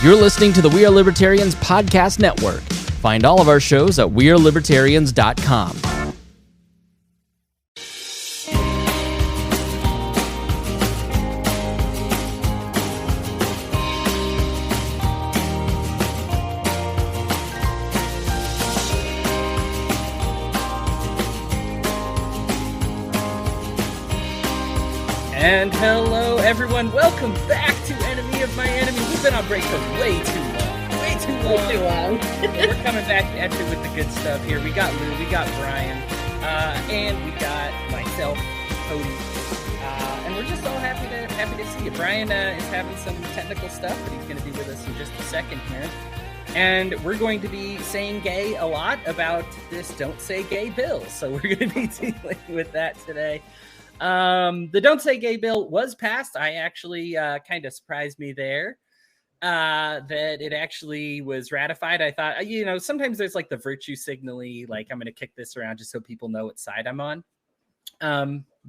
You're listening to the We Are Libertarians podcast network. Find all of our shows at wearelibertarians.com. And hello, everyone. Welcome back to Enemy of My Enemy. We've been on break for way too long. We're coming back at you with the good stuff here. We got Lou, we got Brian, and we got myself, Hodey. And we're just all happy to see you. Brian is having some technical stuff, but he's going to be with us in just a second here. And we're going to be saying gay a lot about this Don't Say Gay bill. So we're going to be dealing with that today. The Don't Say Gay bill was passed. I actually kind of surprised me there that it actually was ratified. I thought, sometimes there's like the virtue signally, like I'm going to kick this around just so people know what side I'm on.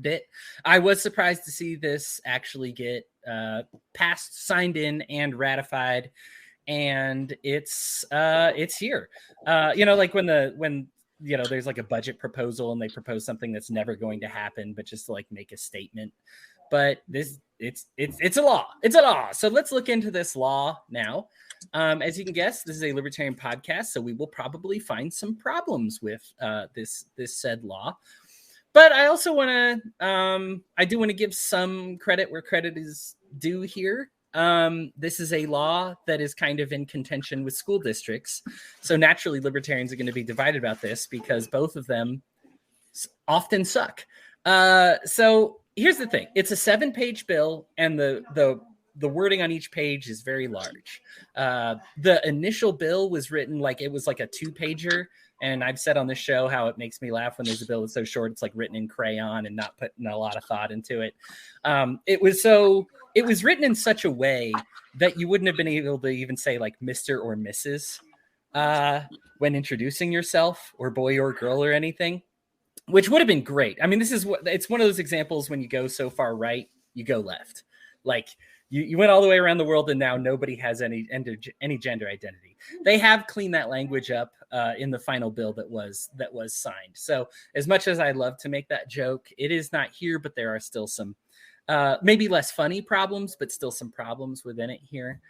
Bit. I was surprised to see this actually get passed, signed in, and ratified, and it's here. Like when there's like a budget proposal and they propose something that's never going to happen, but just to like make a statement. But it's a law. It's a law. So let's look into this law now. As you can guess, this is a libertarian podcast, so we will probably find some problems with this said law. But I also want to give some credit where credit is due here. This is a law that is kind of in contention with school districts. So naturally, libertarians are going to be divided about this because both of them often suck. So here's the thing. It's a 7-page bill, and the wording on each page is very large. The initial bill was written like it was like a 2-pager. And I've said on this show how it makes me laugh when there's a bill that's so short, it's like written in crayon and not putting a lot of thought into it. It was written in such a way that you wouldn't have been able to even say like Mr. or Mrs. When introducing yourself, or boy or girl or anything, which would have been great. I mean, it's one of those examples when you go so far right, you go left. Like you went all the way around the world and now nobody has any gender identity. They have cleaned that language up in the final bill that was signed. So as much as I love to make that joke, it is not here, but there are still some maybe less funny problems, but still some problems within it here.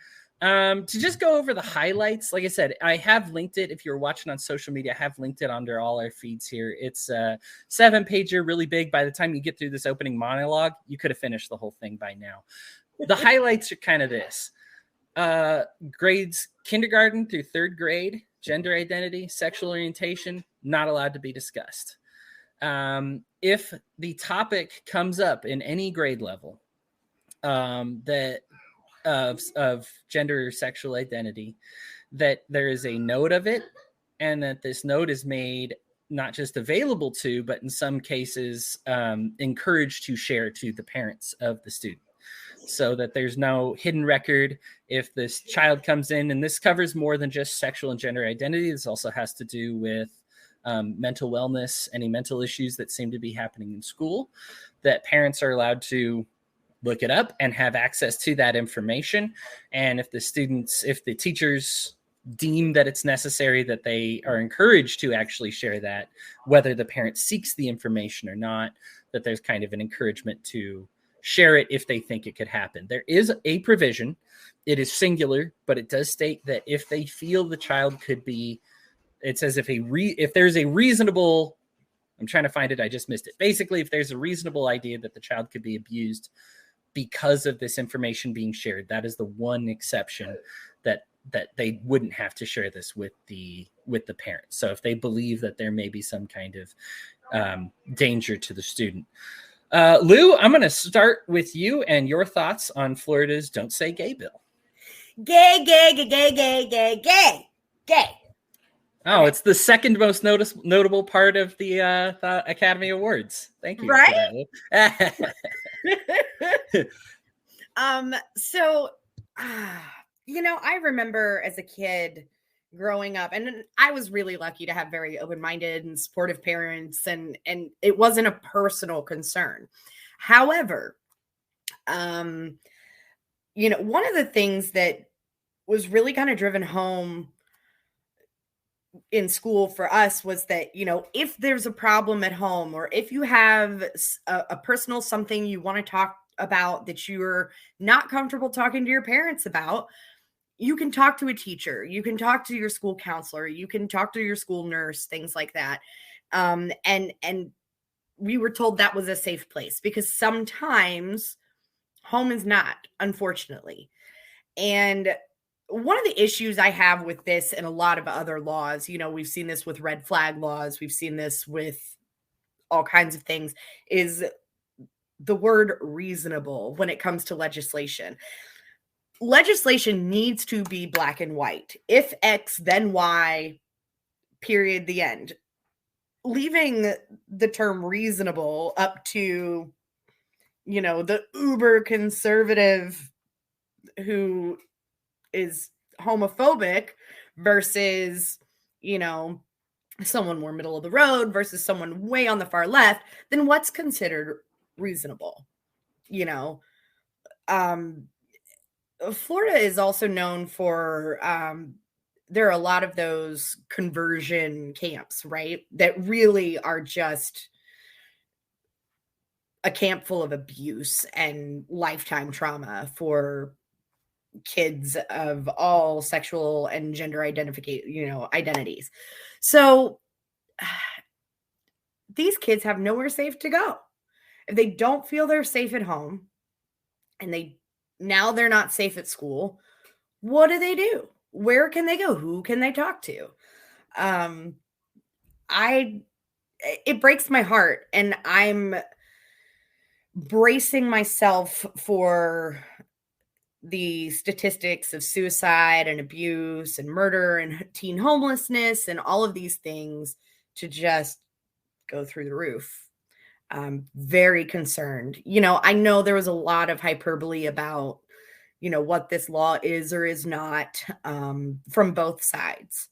To just go over the highlights, like I said, I have linked it. If you're watching on social media, I have linked it under all our feeds here. It's a 7-pager, really big. By the time you get through this opening monologue, you could have finished the whole thing by now. The highlights are kind of this. Grades kindergarten through 3rd grade, gender identity, sexual orientation, not allowed to be discussed. If the topic comes up in any grade level that of gender or sexual identity, that there is a note of it, and that this note is made not just available to, but in some cases encouraged to share to the parents of the student, so that there's no hidden record. If this child comes in, and this covers more than just sexual and gender identity, this also has to do with mental wellness, any mental issues that seem to be happening in school, that parents are allowed to look it up and have access to that information. And if the teachers deem that it's necessary, that they are encouraged to actually share that, whether the parent seeks the information or not, that there's kind of an encouragement to share it if they think it could happen. There is a provision. It is singular, but it does state that if they feel the child could be, it says if there's a reasonable, I'm trying to find it, I just missed it. Basically, if there's a reasonable idea that the child could be abused because of this information being shared, that is the one exception that they wouldn't have to share this with the parents. So if they believe that there may be some kind of danger to the student. Lou, I'm going to start with you and your thoughts on Florida's Don't Say Gay bill. Gay, gay, gay, gay, gay, gay, gay, gay. Oh, it's the second most notable part of the Academy Awards. Thank you. Right? For that. I remember as a kid growing up, and I was really lucky to have very open-minded and supportive parents, and it wasn't a personal concern. However, one of the things that was really kind of driven home in school for us was that, you know, if there's a problem at home, or if you have a personal something you want to talk about that you're not comfortable talking to your parents about, you can talk to a teacher, you can talk to your school counselor, you can talk to your school nurse, things like that. And we were told that was a safe place, because sometimes home is not, unfortunately. And one of the issues I have with this and a lot of other laws, you know, we've seen this with red flag laws, we've seen this with all kinds of things, is the word reasonable when it comes to legislation. Legislation needs to be black and white. If X, then Y, period, the end. Leaving the term reasonable up to, you know, the uber conservative who is homophobic versus, you know, someone more middle of the road versus someone way on the far left, then what's considered reasonable? You know, Florida is also known for, there are a lot of those conversion camps, right? That really are just a camp full of abuse and lifetime trauma for kids of all sexual and gender identities. So these kids have nowhere safe to go. If they don't feel they're safe at home, and they're not safe at school, what do? Where can they go? Who can they talk to? It breaks my heart, and I'm bracing myself for the statistics of suicide and abuse and murder and teen homelessness and all of these things to just go through the roof. I'm very concerned. You know, I know there was a lot of hyperbole about, you know, what this law is or is not, from both sides.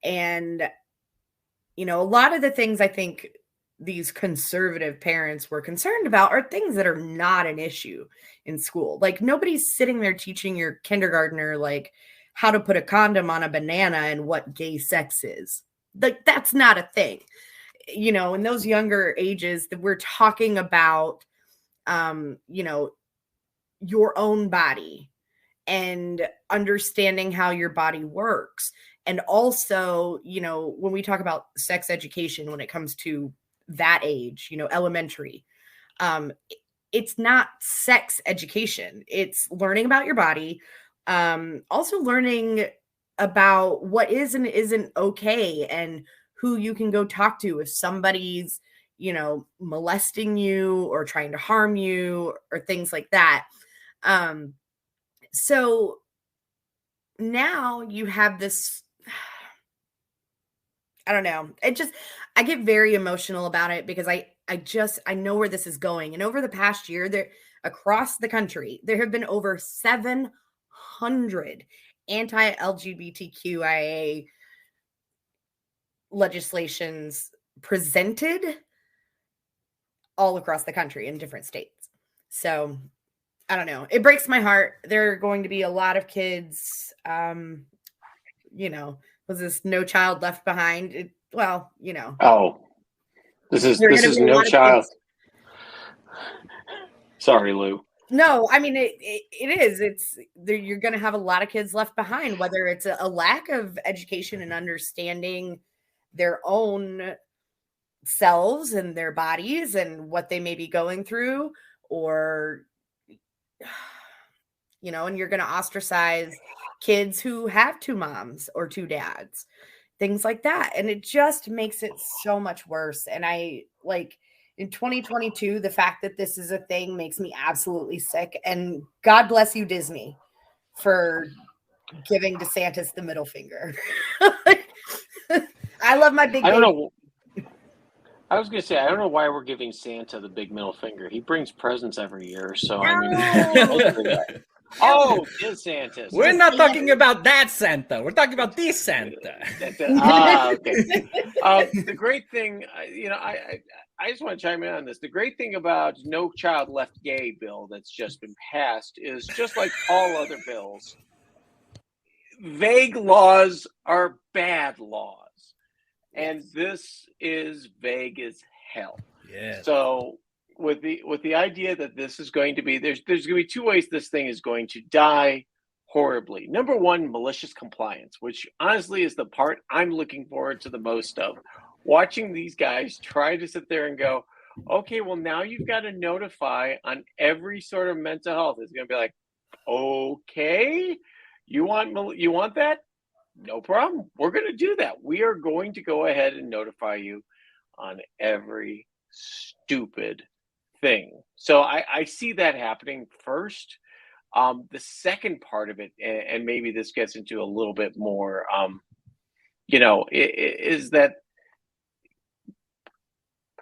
And, you know, a lot of the things I think these conservative parents were concerned about are things that are not an issue in school. Like, nobody's sitting there teaching your kindergartner, like, how to put a condom on a banana and what gay sex is. Like, that's not a thing. You know, in those younger ages that we're talking about, you know, your own body and understanding how your body works. And also, you know, when we talk about sex education, when it comes to that age, you know, elementary, it's not sex education. It's learning about your body. Also learning about what is and isn't okay, and who you can go talk to if somebody's, you know, molesting you or trying to harm you or things like that. So now you have this, I don't know. I get very emotional about it, because I know where this is going. And over the past year, there across the country, there have been over 700 anti-LGBTQIA legislations presented all across the country in different states. So I don't know. It breaks my heart. There are going to be a lot of kids, you know, was this No Child Left Behind? Well, you know. Oh, this is No Child. Sorry, Lou. No, I mean, it is. You're going to have a lot of kids left behind, whether it's a lack of education and understanding their own selves and their bodies and what they may be going through, or, you know, and you're going to ostracize kids who have two moms or two dads, things like that. And it just makes it so much worse. And I, like, in 2022, the fact that this is a thing makes me absolutely sick. And God bless you, Disney, for giving DeSantis the middle finger. I love my big. I don't know. I was going to say, I don't know why we're giving Santa the big middle finger. He brings presents every year. So, I mean, oh, DeSantis. We're not talking about that Santa. We're talking about this Santa. Okay. The great thing, you know, I just want to chime in on this. The great thing about No Child Left Gay bill that's just been passed is, just like all other bills, vague laws are bad laws. And this is vague as hell. Yeah. So with the idea that this is going to be, there's going to be two ways this thing is going to die horribly. Number one, malicious compliance, which honestly is the part I'm looking forward to the most of. Watching these guys try to sit there and go, okay, well, now you've got to notify on every sort of mental health. It's going to be like, okay, you want that? No problem. We're going to do that. We are going to go ahead and notify you on every stupid thing. So I see that happening first. The second part of it, and maybe this gets into a little bit more, is that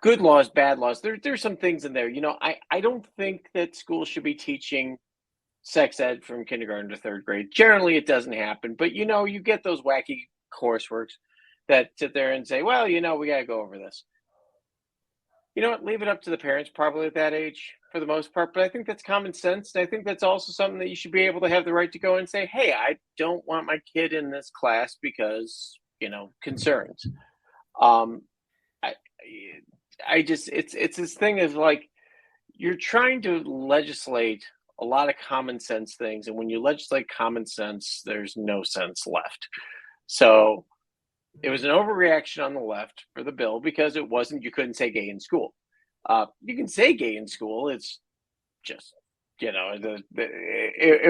good laws, bad laws. There's some things in there. I don't think that schools should be teaching sex ed from kindergarten to third grade. Generally, it doesn't happen. But, you get those wacky courseworks that sit there and say, well, we got to go over this. You know what? Leave it up to the parents probably at that age for the most part. But I think that's common sense. And I think that's also something that you should be able to have the right to go and say, hey, I don't want my kid in this class because, concerns. It's this thing of like, you're trying to legislate a lot of common sense things. And when you legislate common sense, there's no sense left. So it was an overreaction on the left for the bill because you couldn't say gay in school. You can say gay in school. It's just, it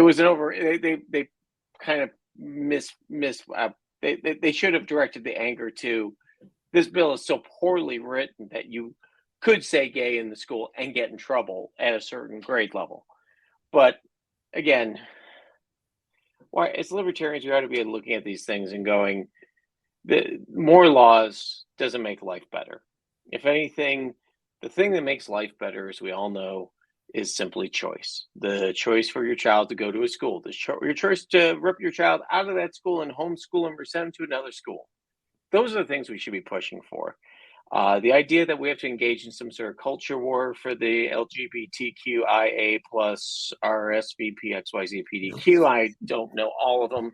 was an they kind of they should have directed the anger to, this bill is so poorly written that you could say gay in the school and get in trouble at a certain grade level. But again, why as libertarians, we ought to be looking at these things and going, the more laws doesn't make life better. If anything, the thing that makes life better, as we all know, is simply choice. The choice for your child to go to a school, your choice to rip your child out of that school and homeschool them or send them to another school. Those are the things we should be pushing for. The idea that we have to engage in some sort of culture war for the LGBTQIA plus RSVPXYZ PDQ. I don't know all of them.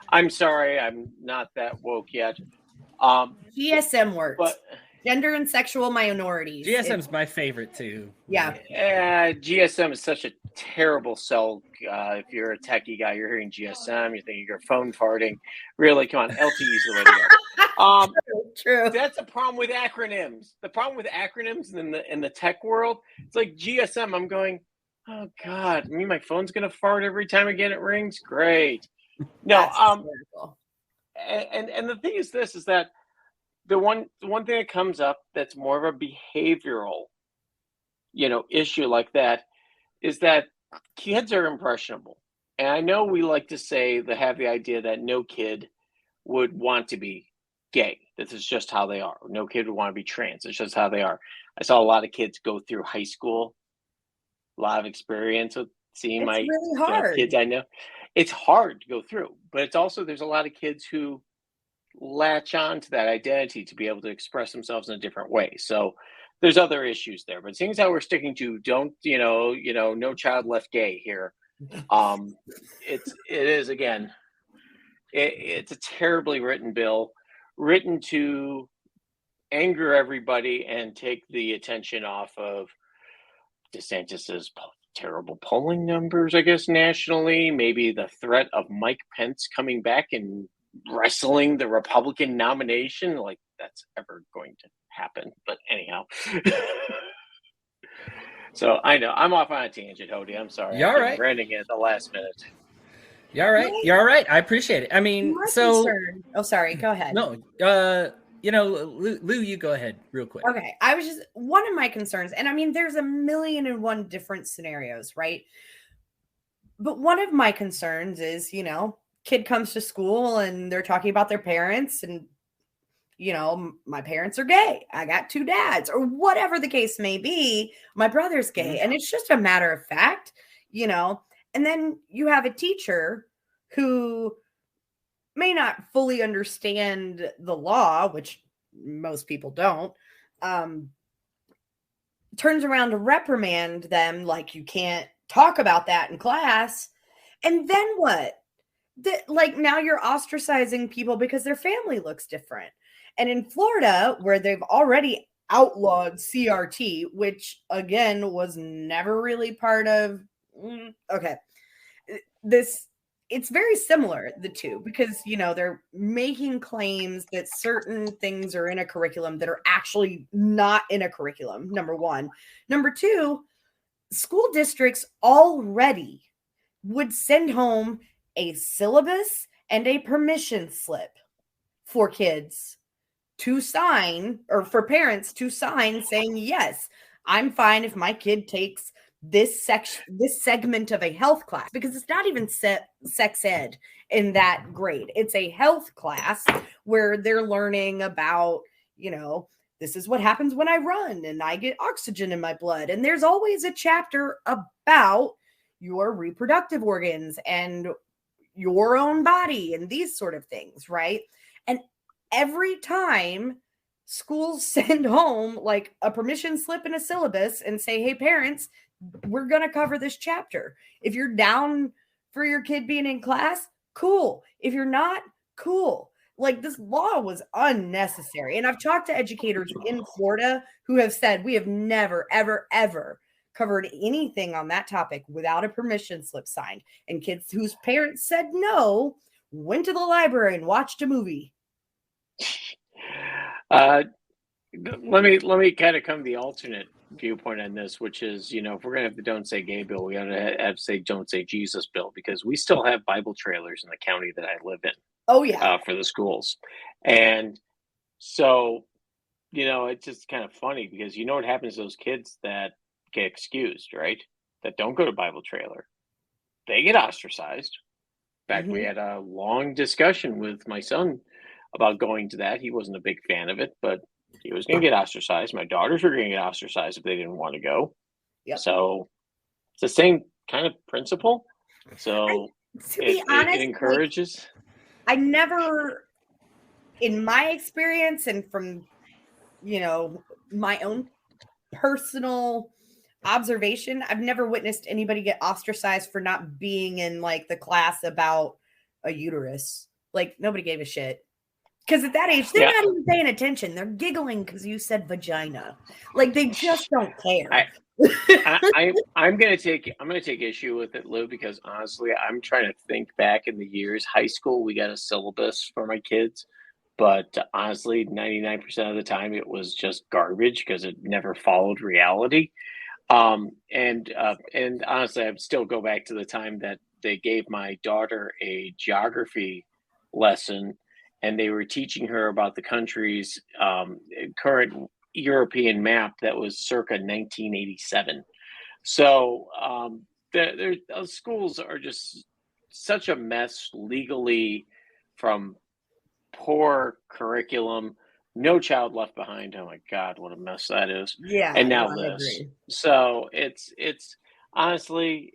I'm sorry, I'm not that woke yet. GSM works. But gender and sexual minorities. GSM's my favorite too. Yeah. GSM is such a terrible sell. If you're a techie guy, you're hearing GSM, you're thinking you're phone farting. Really, come on, LTE is the way to go. True. That's a problem with acronyms. The problem with acronyms in the tech world, it's like GSM. I'm going, oh God, my phone's gonna fart every time again it rings. Great. No, and the thing is this is that the one thing that comes up that's more of a behavioral, issue like that is that kids are impressionable. And I know we like to say have the idea that no kid would want to be gay. This is just how they are. No kid would want to be trans. It's just how they are. I saw a lot of kids go through high school, a lot of experience with seeing really hard. Kids I know. It's hard to go through, but it's also, there's a lot of kids who latch on to that identity to be able to express themselves in a different way. So there's other issues there, but seeing as how we're sticking to no child left gay here. It is, again, it's a terribly written bill, written to anger everybody and take the attention off of DeSantis's terrible polling numbers, I guess, nationally. Maybe the threat of Mike Pence coming back and wrestling the Republican nomination, like that's ever going to happen. But anyhow. So I know I'm off on a tangent, Hodey. I'm sorry. You're all right. Ranting at the last minute. You're all right. You're all right. I appreciate it. I mean, concern. Oh, sorry. Go ahead. No, Lou, you go ahead real quick. Okay. I was just, one of my concerns, and I mean, there's a million and one different scenarios, right? But one of my concerns is, kid comes to school and they're talking about their parents and, my parents are gay. I got two dads, or whatever the case may be. My brother's gay. And it's just a matter of fact, and then you have a teacher who may not fully understand the law, which most people don't, turns around to reprimand them like you can't talk about that in class. And then what? like now you're ostracizing people because their family looks different. And in Florida, where they've already outlawed CRT, which again was never really part of, okay, this, it's very similar, the two, because, you know, they're making claims that certain things are in a curriculum that are actually not in a curriculum, number one. Number two, school districts already would send home a syllabus and a permission slip for kids to sign, or for parents to sign, saying, yes, I'm fine if my kid takes this segment of a health class, because it's not even sex ed in that grade. It's a health class where they're learning about, you know, this is what happens when I run and I get oxygen in my blood. And there's always a chapter about your reproductive organs and your own body and these sort of things, right? And every time schools send home like a permission slip and a syllabus and say, hey, parents, we're going to cover this chapter. If you're down for your kid being in class, cool. If you're not, cool. Like, this law was unnecessary. And I've talked to educators in Florida who have said we have never, ever, ever covered anything on that topic without a permission slip signed. And kids whose parents said no went to the library and watched a movie. Let me kind of come the alternate viewpoint on this, which is, you know, if we're gonna have the Don't Say Gay bill, we gotta have to say Don't Say Jesus bill, because we still have Bible trailers in the county that I live in. Oh yeah, for the schools. And so, you know, it's just kind of funny because you know what happens to those kids that get excused, right? That don't go to Bible trailer. They get ostracized. In fact, we had a long discussion with my son about going to that. He wasn't a big fan of it, but he was going to get ostracized. My daughters were going to get ostracized if they didn't want to go. Yep. So it's the same kind of principle. So to be honest, it encourages. Like, I never, in my experience and from, you know, my own personal observation, I've never witnessed anybody get ostracized for not being in like the class about a uterus. Like, nobody gave a shit. Because at that age, they're not even paying attention. They're giggling because you said vagina. Like, they just don't care. I'm gonna take issue with it, Lou, because honestly, I'm trying to think back in the years. High school, we got a syllabus for my kids, but honestly, 99% of the time it was just garbage because it never followed reality. And honestly, I'd still go back to the time that they gave my daughter a geography lesson, and they were teaching her about the country's current European map that was circa 1987. So the schools are just such a mess legally, from poor curriculum, No Child Left Behind. Oh my God, what a mess that is. Yeah. And now this. So it's honestly,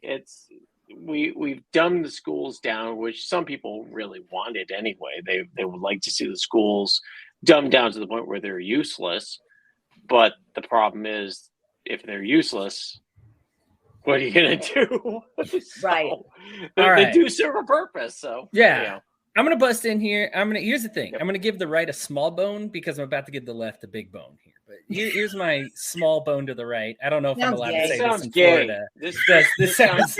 we've dumbed the schools down, which some people really wanted anyway. They would like to see the schools dumbed down to the point where they're useless. But the problem is, if they're useless, what are you going to do? Right. They do serve a purpose. So, yeah. You know. I'm going to bust in here. Here's the thing. Yep. I'm going to give the right a small bone because I'm about to give the left a big bone here. But here's my small bone to the right. I don't know if I'm allowed to say this in Florida. This sounds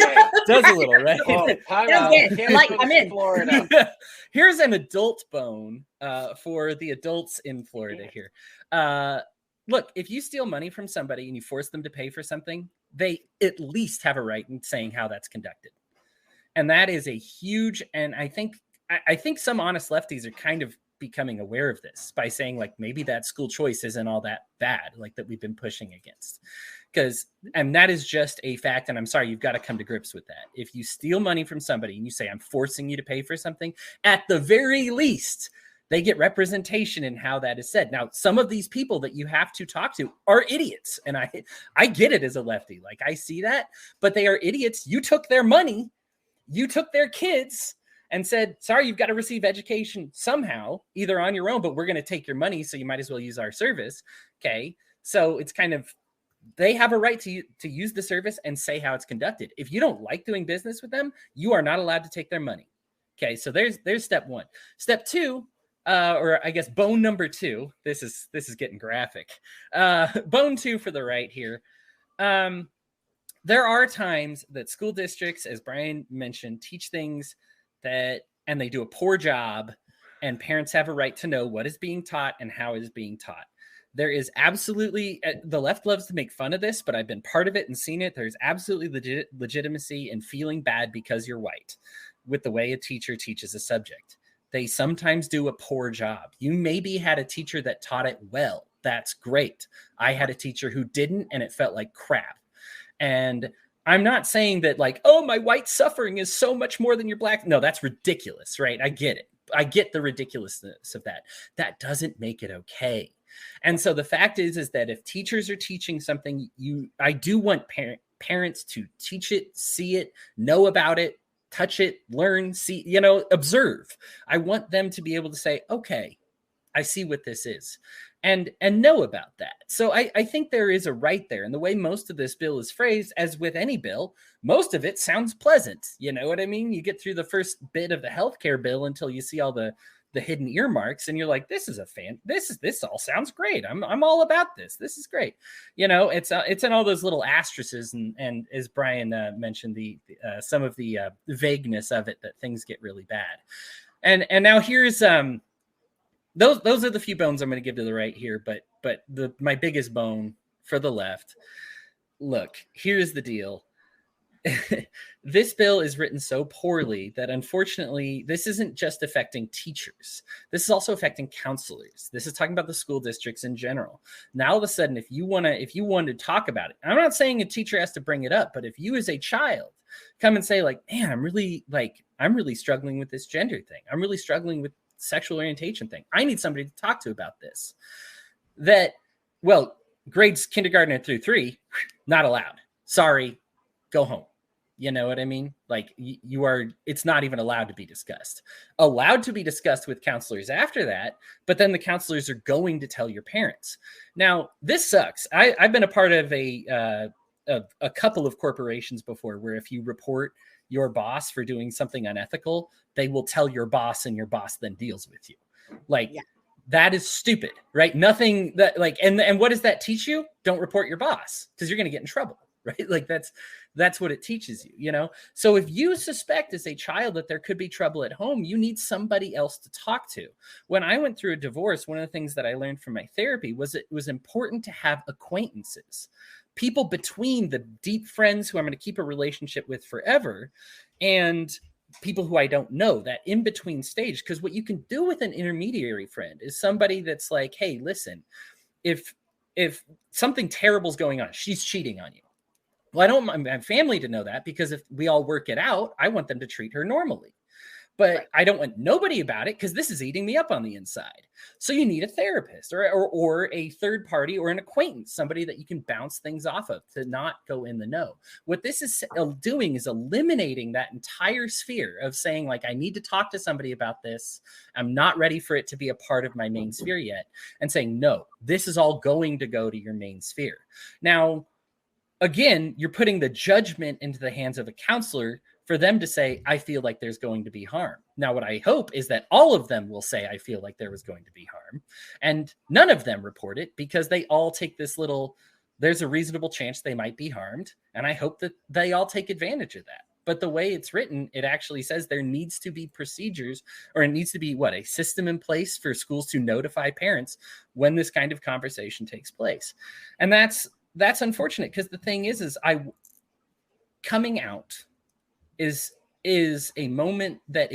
does a little, right? I'm in Florida. Here's an adult bone for the adults in Florida here. Look, if you steal money from somebody and you force them to pay for something, they at least have a right in saying how that's conducted. And that is a huge, and I think some honest lefties are kind of becoming aware of this by saying, like, maybe that school choice isn't all that bad, like that we've been pushing against. And that is just a fact. And I'm sorry, you've got to come to grips with that. If you steal money from somebody and you say, I'm forcing you to pay for something, at the very least, they get representation in how that is said. Now, some of these people that you have to talk to are idiots. And I get it as a lefty. Like, I see that, but they are idiots. You took their money, you took their kids, and said, sorry, you've got to receive education somehow, either on your own, but we're going to take your money, so you might as well use our service. Okay. So it's kind of, they have a right to use the service and say how it's conducted. If you don't like doing business with them, you are not allowed to take their money. Okay, so there's step one. Step two, or I guess bone number two. This is getting graphic. Bone two for the right here. There are times that school districts, as Brian mentioned, teach things and they do a poor job, and parents have a right to know what is being taught and how it is being taught. There is absolutely, the left loves to make fun of this, but I've been part of it and seen it. There's absolutely legitimacy in feeling bad because you're white with the way a teacher teaches a subject. They sometimes do a poor job. You maybe had a teacher that taught it well. That's great. I had a teacher who didn't, and it felt like crap. And I'm not saying that like, oh, my white suffering is so much more than your black. No, that's ridiculous, right? I get it. I get the ridiculousness of that. That doesn't make it okay. And so the fact is that if teachers are teaching something, I do want parents to teach it, see it, know about it, touch it, learn, see, observe. I want them to be able to say, okay, I see what this is, and know about that. So I think there is a right there. And the way most of this bill is phrased, as with any bill, most of it sounds pleasant. You know what I mean? You get through the first bit of the healthcare bill until you see all the hidden earmarks, and you're like, this all sounds great. I'm all about this. This is great. It's in all those little asterisks, and as Brian mentioned, the some of the vagueness of it, that things get really bad. And now here's those are the few bones I'm going to give to the right here, but my biggest bone for the left. Look, here's the deal. This bill is written so poorly that unfortunately this isn't just affecting teachers. This is also affecting counselors. This is talking about the school districts in general. Now all of a sudden, if you want to talk about it, I'm not saying a teacher has to bring it up, but if you as a child come and say like, man, I'm really struggling with this gender thing. I'm really struggling with sexual orientation thing. I need somebody to talk to about this. Grades kindergarten through 3, not allowed. Sorry, go home. You know what I mean? Like it's not even allowed to be discussed. Allowed to be discussed with counselors after that, but then the counselors are going to tell your parents. Now, this sucks. I've been a part of a couple of corporations before where if you report your boss for doing something unethical, they will tell your boss, and your boss then deals with you. That is stupid, right? Nothing that and what does that teach you? Don't report your boss, because you're going to get in trouble. Right? Like that's what it teaches you, So if you suspect as a child that there could be trouble at home, you need somebody else to talk to. When I went through a divorce, one of the things that I learned from my therapy was it was important to have acquaintances, people between the deep friends who I'm going to keep a relationship with forever and people who I don't know, that in between stage. Because what you can do with an intermediary friend is somebody that's like, hey, listen, if something terrible is going on, she's cheating on you. Well, I don't want my family to know that, because if we all work it out, I want them to treat her normally. But right. I don't want nobody about it, because this is eating me up on the inside. So you need a therapist or a third party or an acquaintance, somebody that you can bounce things off of to not go in the know. What this is doing is eliminating that entire sphere of saying, like, I need to talk to somebody about this. I'm not ready for it to be a part of my main sphere yet. And saying, no, this is all going to go to your main sphere. Now, again, you're putting the judgment into the hands of a counselor for them to say, I feel like there's going to be harm. Now, what I hope is that all of them will say, I feel like there was going to be harm. And none of them report it, because they all take this there's a reasonable chance they might be harmed. And I hope that they all take advantage of that. But the way it's written, it actually says there needs to be procedures, or it needs to be a system in place for schools to notify parents when this kind of conversation takes place. And that's unfortunate, because the thing is coming out is a moment that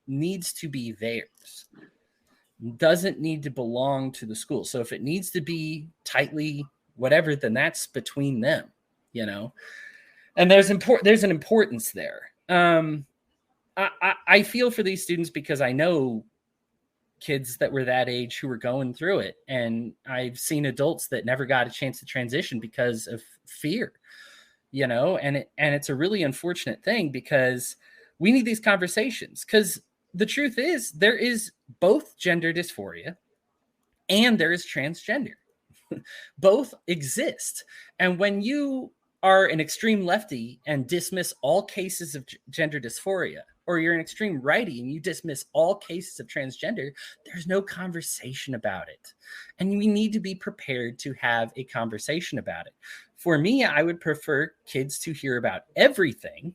needs to be theirs. Doesn't need to belong to the school. So if it needs to be tightly whatever, then that's between them, And there's an importance there. I feel for these students, because I know kids that were that age who were going through it. And I've seen adults that never got a chance to transition because of fear, and it's a really unfortunate thing, because we need these conversations, because the truth is there is both gender dysphoria and there is transgender. Both exist. And when you are an extreme lefty and dismiss all cases of gender dysphoria, or you're an extreme righty and you dismiss all cases of transgender, there's no conversation about it. And we need to be prepared to have a conversation about it. For me, I would prefer kids to hear about everything,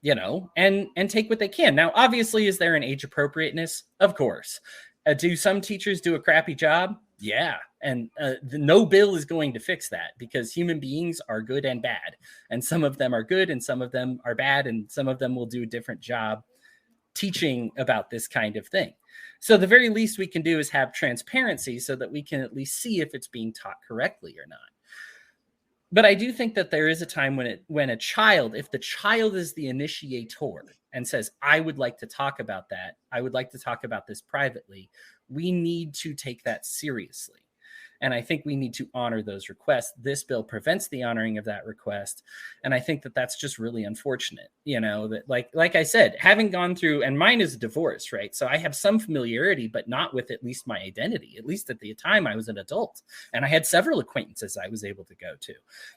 you know, and take what they can. Now, obviously, is there an age appropriateness? Of course. Do some teachers do a crappy job? Yeah. And no bill is going to fix that, because human beings are good and bad. And some of them are good and some of them are bad. And some of them will do a different job teaching about this kind of thing. So the very least we can do is have transparency so that we can at least see if it's being taught correctly or not. But I do think that there is a time when a child, if the child is the initiator and says, I would like to talk about that, I would like to talk about this privately, we need to take that seriously. And I think we need to honor those requests. This bill prevents the honoring of that request. And I think that that's just really unfortunate, you know, that like I said, having gone through, and mine is divorce, right? So I have some familiarity, but not with at least my identity. At least at the time I was an adult, and I had several acquaintances I was able to go to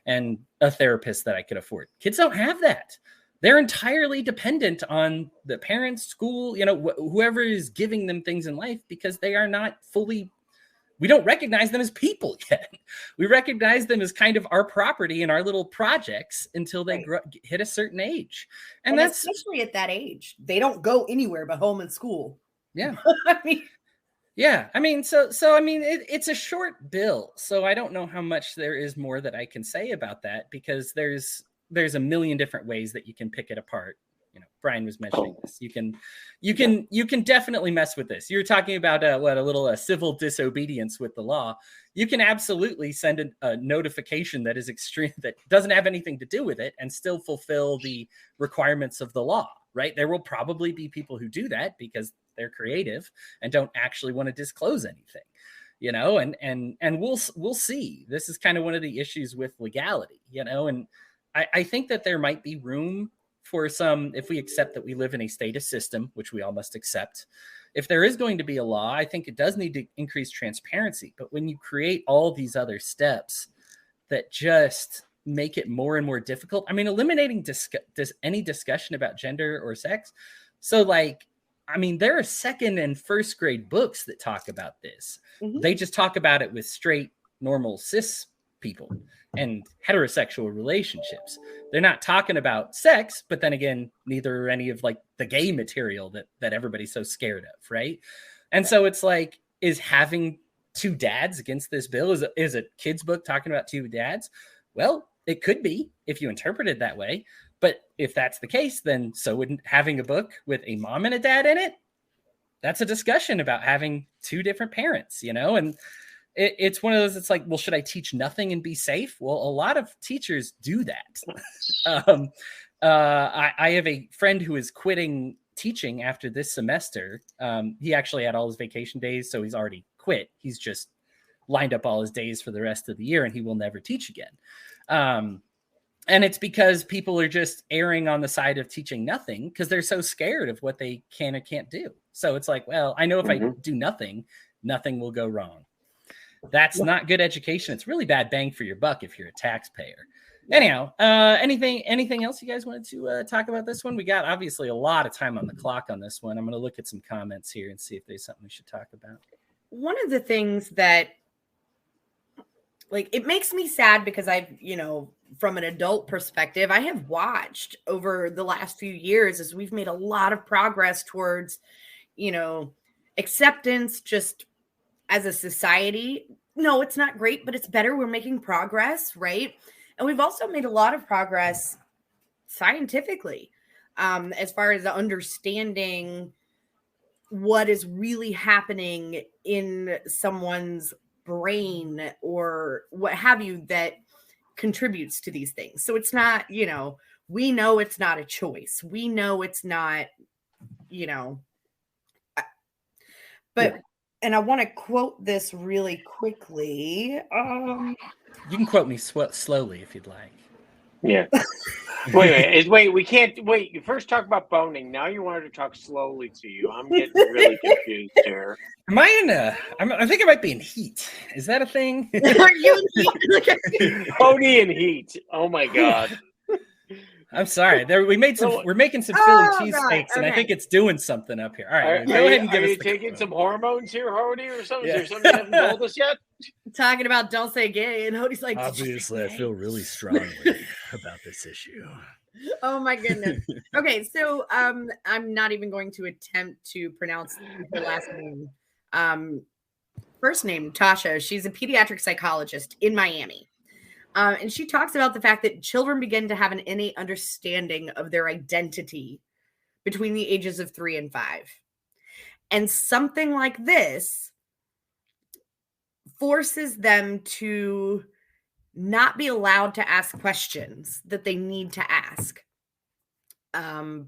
and a therapist that I could afford. Kids don't have that. They're entirely dependent on the parents, school, you know, whoever is giving them things in life, because they are not fully, we don't recognize them as people yet. We recognize them as kind of our property and our little projects until they hit a certain age. And that's especially at that age, they don't go anywhere but home and school. Yeah. I mean, yeah. I mean, so I mean, it's a short bill, so I don't know how much there is more that I can say about that, because there's a million different ways that you can pick it apart. You know, Brian was mentioning this. You can definitely mess with this. You're talking about a little civil disobedience with the law. You can absolutely send a notification that is extreme, that doesn't have anything to do with it, and still fulfill the requirements of the law, right? There will probably be people who do that because they're creative and don't actually want to disclose anything, you know, and we'll see. This is kind of one of the issues with legality, you know, and I think that there might be room for some, if we accept that we live in a status system, which we all must accept. If there is going to be a law, I think it does need to increase transparency. But when you create all these other steps that just make it more and more difficult, I mean, eliminating any discussion about gender or sex. So like, I mean, there are second and first grade books that talk about this. Mm-hmm. They just talk about it with straight, normal, cis people and heterosexual relationships. They're not talking about sex, but then again, neither are any of like the gay material that everybody's so scared of, right? And so it's like, is having two dads against this bill, is a kid's book talking about two dads? Well, it could be if you interpret it that way. But if that's the case, then so wouldn't having a book with a mom and a dad in it, that's a discussion about having two different parents, you know? And it's one of those, it's like, well, should I teach nothing and be safe? Well, a lot of teachers do that. I have a friend who is quitting teaching after this semester. He actually had all his vacation days, so he's already quit. He's just lined up all his days for the rest of the year, and he will never teach again. And it's because people are just erring on the side of teaching nothing because they're so scared of what they can or can't do. So it's like, well, I know if I do nothing, nothing will go wrong. That's not good education. It's really bad bang for your buck if you're a taxpayer. Anyhow, anything else you guys wanted to talk about this one? We got obviously a lot of time on the clock on this one. I'm going to look at some comments here and see if there's something we should talk about. One of the things that, like, it makes me sad because I've, you know, from an adult perspective, I have watched over the last few years as we've made a lot of progress towards, you know, acceptance just as a society. No, it's not great, but it's better. We're making progress, right? And we've also made a lot of progress scientifically, as far as understanding what is really happening in someone's brain or what have you that contributes to these things. So it's not, you know, we know it's not a choice. We know it's not, you know, but, and I want to quote this really quickly. You can quote me slowly if you'd like. Yeah. Wait, we can't wait. You first talk about boning. Now you wanted to talk slowly to you. I'm getting really confused here. Am I in I think I might be in heat. Is that a thing? Are you in heat? Hodey and heat. Oh my God. I'm sorry. We're making some Philly cheesesteaks, and I think it's doing something up here. All right, go ahead and give us. Are you taking some hormones here, Hodey, or something? Yeah. Is there something you haven't told us yet? Talking about don't say gay, and Hodey's like, obviously, I feel really strongly about this issue. Oh my goodness. Okay, so I'm not even going to attempt to pronounce her last name. First name Tasha. She's a pediatric psychologist in Miami. And she talks about the fact that children begin to have an innate understanding of their identity between the ages of 3 and 5. And something like this forces them to not be allowed to ask questions that they need to ask. And,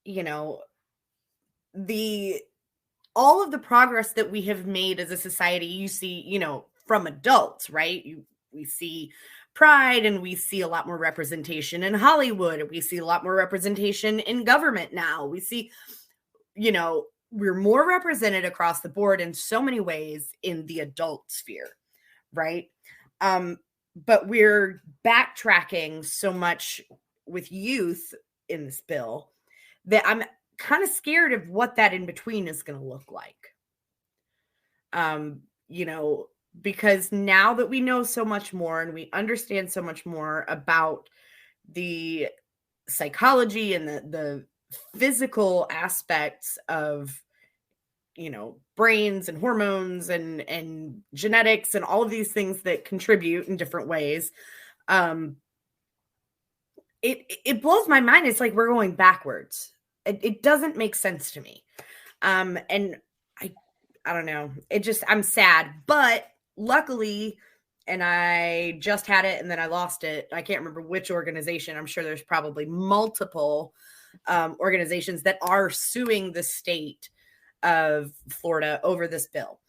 you know, all of the progress that we have made as a society, you see, you know, from adults, right? We see pride, and we see a lot more representation in Hollywood, and we see a lot more representation in government now. We see, you know, we're more represented across the board in so many ways in the adult sphere, right? But we're backtracking so much with youth in this bill that I'm kind of scared of what that in between is going to look like. You know, because now that we know so much more and we understand so much more about the psychology and the physical aspects of, you know, brains and hormones and genetics and all of these things that contribute in different ways. It blows my mind. It's like we're going backwards. It doesn't make sense to me. And I don't know. I'm sad, but luckily, and I just had it and then I lost it. I can't remember which organization. I'm sure there's probably multiple organizations that are suing the state of Florida over this bill.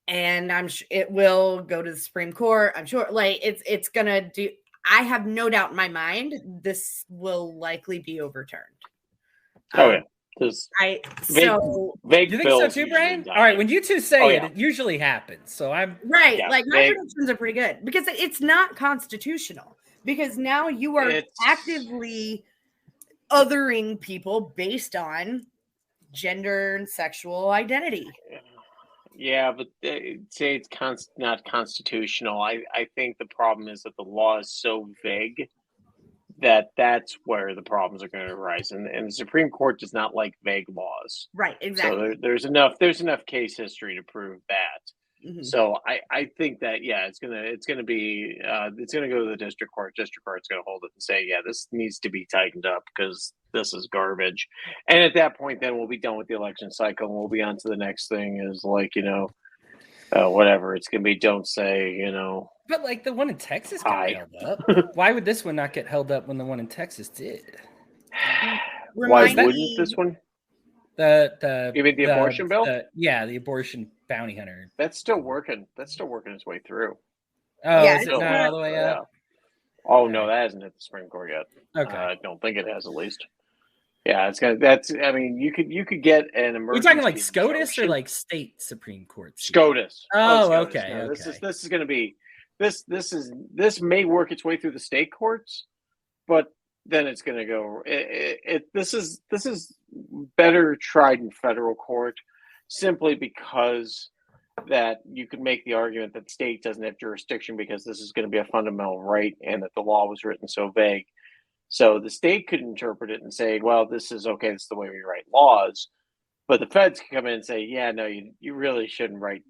And I'm sure it will go to the Supreme Court. I'm sure it's going to do. I have no doubt in my mind this will likely be overturned. Oh, yeah. Vague you think so too, Brian? All right, when you two say it usually happens. So I'm right. Yeah, like my predictions are pretty good because it's not constitutional. Because now you are actively othering people based on gender and sexual identity. Yeah, but say it's not constitutional. I think the problem is that the law is so vague that's where the problems are going to arise, and the Supreme Court does not like vague laws. Right, exactly. So there's enough case history to prove that. Mm-hmm. So I think that it's gonna go to the district court. District court's gonna hold it and say, this needs to be tightened up because this is garbage. And at that point, then we'll be done with the election cycle and we'll be on to the next thing. Is like whatever it's gonna be. Don't say But like the one in Texas got held up. Why would this one not get held up when the one in Texas did? Why wouldn't this one? You mean the abortion bill? The abortion bounty hunter. That's still working. That's still working its way through. Oh, is it not all the way up? Oh no, that hasn't hit the Supreme Court yet. Okay, I don't think it has, at least. Yeah, it's gonna. I mean, you could get an emergency. Are you talking like SCOTUS or like state Supreme Court? SCOTUS. Oh, okay. No, okay. This is going to be this may work its way through the state courts, but then it's going to go. This is better tried in federal court, simply because that you could make the argument that the state doesn't have jurisdiction because this is going to be a fundamental right, and that the law was written so vague. So the state could interpret it and say, well, this is okay. This is the way we write laws. But the feds can come in and say, no, you really shouldn't write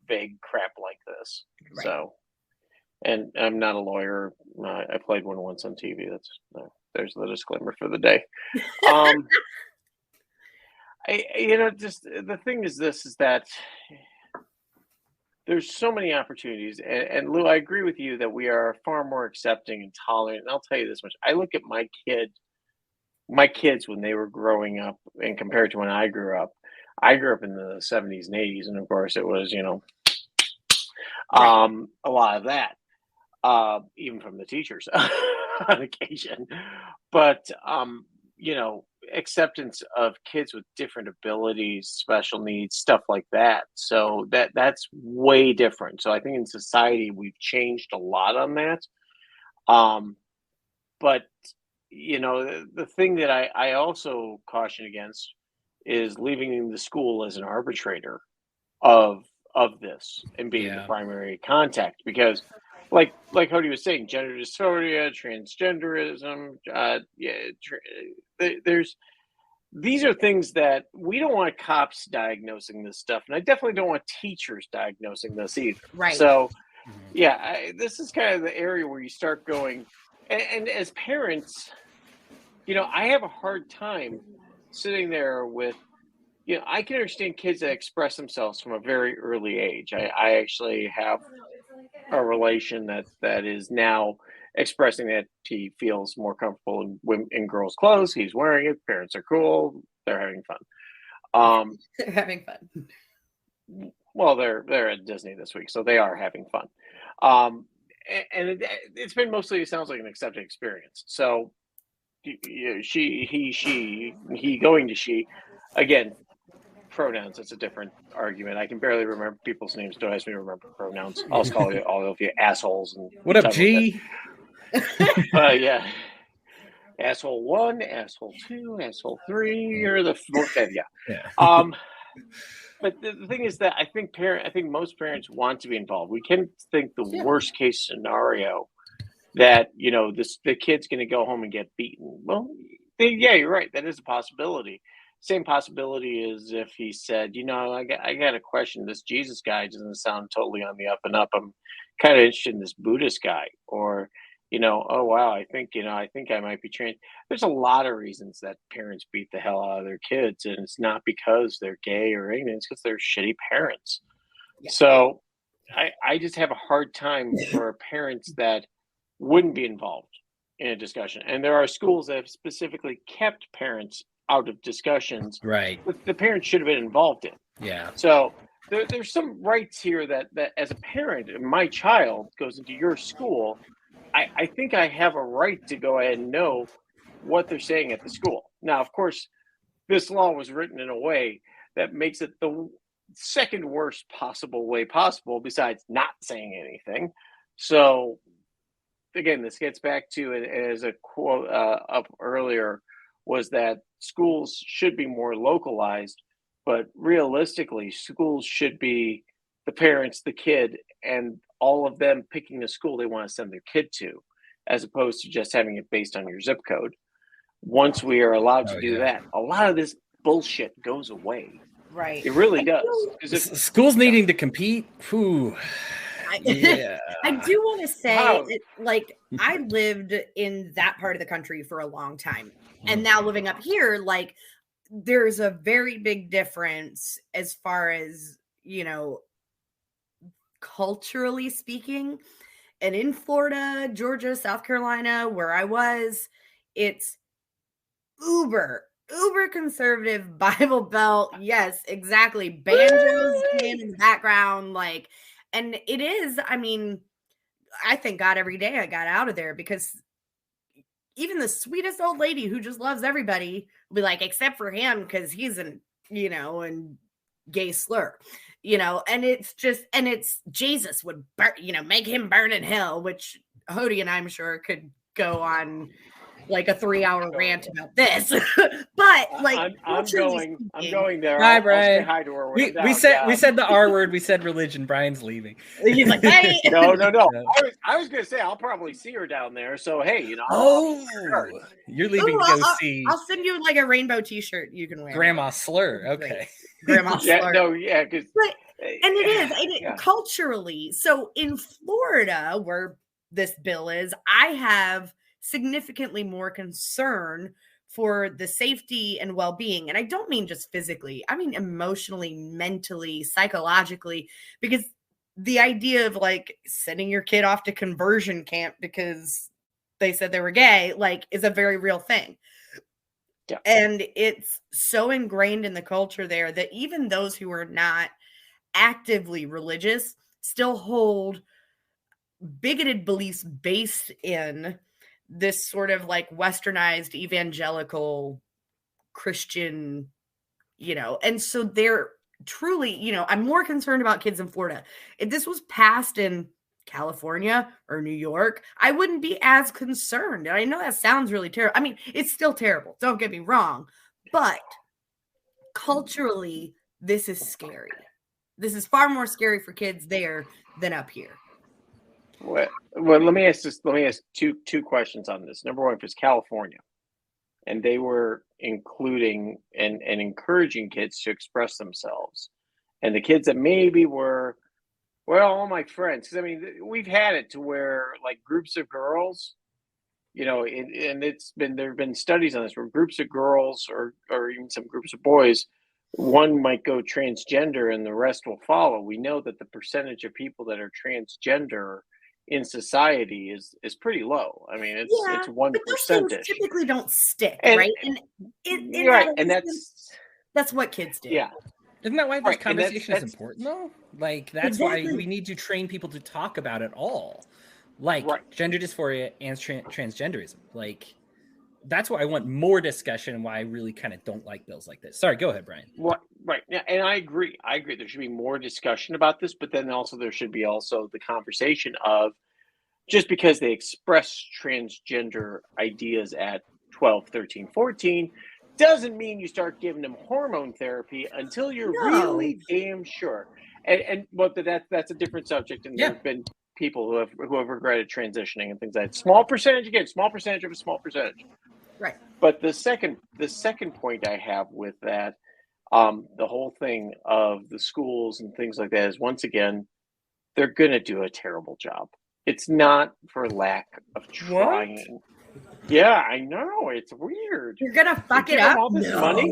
vague crap like this. Right. So, and I'm not a lawyer. I played one once on TV. There's the disclaimer for the day. Just the thing is that there's so many opportunities, and Lou, I agree with you that we are far more accepting and tolerant. And I'll tell you this much: I look at my kids when they were growing up, and compared to when I grew up in the 70s and 80s, and of course it was a lot of that, even from the teachers on occasion. But acceptance of kids with different abilities, special needs, stuff like that. So that's way different. So I think in society we've changed a lot on that. But the thing that I also caution against is leaving the school as an arbitrator of this and being the primary contact, because like Hodey was saying, gender dysphoria, transgenderism, these are things that we don't want cops diagnosing this stuff, and I definitely don't want teachers diagnosing this either. Right. So this is kind of the area where you start going, and as parents, I have a hard time sitting there with, I can understand kids that express themselves from a very early age. I actually have a relation that is now expressing that he feels more comfortable in girls' clothes. He's wearing it. Parents are cool. They're having fun. They're having fun. Well, they're at Disney this week, so they are having fun. And it's been mostly, it sounds like, an accepted experience. So she, he, she going to she, again, pronouns, it's a different argument. I can barely remember people's names. Don't ask me to remember pronouns. I'll just call you all of you assholes. And what up, G? Yeah. Asshole 1, asshole 2, asshole 3, you're the fourth. Yeah. But the thing is that I think most parents want to be involved. We can think the worst case scenario that, the kid's going to go home and get beaten. Well, you're right. That is a possibility. Same possibility is if he said, I got a question. This Jesus guy doesn't sound totally on the up and up. I'm kind of interested in this Buddhist guy. Or, oh, wow, I think I might be trained. There's a lot of reasons that parents beat the hell out of their kids. And it's not because they're gay or anything. It's because they're shitty parents. Yeah. So I just have a hard time for parents that wouldn't be involved in a discussion. And there are schools that have specifically kept parents out of discussions, right? The parents should have been involved in. Yeah. So there's some rights here that as a parent, if my child goes into your school, I think I have a right to go ahead and know what they're saying at the school. Now, of course, this law was written in a way that makes it the second worst possible way possible, besides not saying anything. So again, this gets back to it as a quote up earlier, was that schools should be more localized, but realistically, schools should be the parents, the kid, and all of them picking the school they want to send their kid to, as opposed to just having it based on your zip code. Once we are allowed to do that, a lot of this bullshit goes away. Right. It really does. Schools needing to compete, whew. I do want to say, I lived in that part of the country for a long time. And now living up here, there's a very big difference as far as, culturally speaking. And in Florida, Georgia, South Carolina, where I was, it's uber conservative, Bible Belt. Yes, exactly. Banjos playing in the background. And it is, I thank God every day I got out of there, because even the sweetest old lady who just loves everybody will be like, except for him, because he's an, and gay slur, and it's Jesus would make him burn in hell, which Hodey and I'm sure could go on a 3-hour rant about this. But I'm going there. Hi, Brian. Hi to her we said the R word. We said religion. Brian's leaving. He's like, hey. No. I was gonna say I'll probably see her down there. So hey, you're leaving to go see. I'll send you a rainbow T-shirt you can wear. Grandma Slur. Okay. Grandma Slur. And it is culturally. So in Florida, where this bill is, I have significantly more concern for the safety and well-being. And I don't mean just physically, I mean emotionally, mentally, psychologically, because the idea of sending your kid off to conversion camp because they said they were gay, is a very real thing. Yeah. And it's so ingrained in the culture there that even those who are not actively religious still hold bigoted beliefs based in this sort of westernized evangelical Christian, and so they're truly, I'm more concerned about kids in Florida. If this was passed in California or New York, I wouldn't be as concerned. And I know that sounds really terrible. I mean, it's still terrible. Don't get me wrong. But culturally, this is scary. This is far more scary for kids there than up here. Well, let me ask two questions on this. Number one, if it's California, and they were including and encouraging kids to express themselves, and the kids that maybe were, well, all my friends, because I mean, we've had it to where like groups of girls, and there have been studies on this where groups of girls or even some groups of boys, one might go transgender and the rest will follow. We know that the percentage of people that are transgender in society is pretty low. I mean, it's 1%. Typically don't stick, and, right? And right, and that's what kids do. Yeah. Isn't that why this conversation that's is important, though? Like, that's why we need to train people to talk about it all. Like, gender dysphoria and transgenderism. Like, that's why I want more discussion and why I really kind of don't like bills like this. Sorry, go ahead, Brian. Right. Yeah, and I agree. There should be more discussion about this, but then also there should be also the conversation of just because they express transgender ideas at 12, 13, 14 doesn't mean you start giving them hormone therapy until you're really damn sure. And that's a different subject. And there have been people who have regretted transitioning and things like that. Small percentage of a small percentage. Right. But the second point I have with that, the whole thing of the schools and things like that is, once again, they're going to do a terrible job. It's not for lack of trying. What? Yeah, I know. It's weird. You're going to fuck it up? All this money?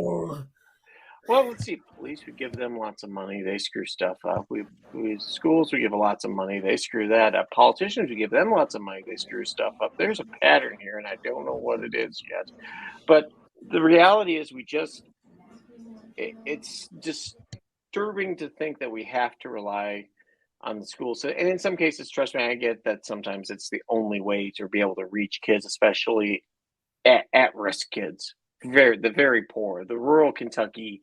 Well, let's see. Police, we give them lots of money. They screw stuff up. Schools, we give lots of money. They screw that up. Politicians, we give them lots of money. They screw stuff up. There's a pattern here, and I don't know what it is yet. But the reality is it's disturbing to think that we have to rely on the schools. And in some cases, trust me, I get that sometimes it's the only way to be able to reach kids, especially at-risk kids. The very poor, the rural Kentucky,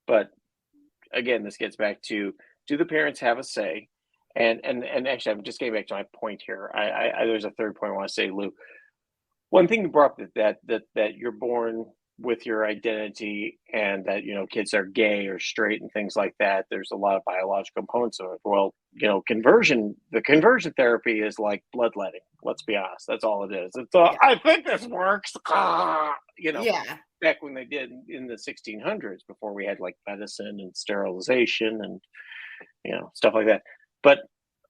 but again, this gets back to, do the parents have a say? And actually, I'm just getting back to my point here. I there's a third point I want to say, Lou. One thing you brought up that you're born with your identity and that, kids are gay or straight and things like that. There's a lot of biological components of it. Well, the conversion therapy is like bloodletting. Let's be honest. That's all it is. It's I think this works. Back when they did in the 1600s, before we had like medicine and sterilization and, stuff like that. But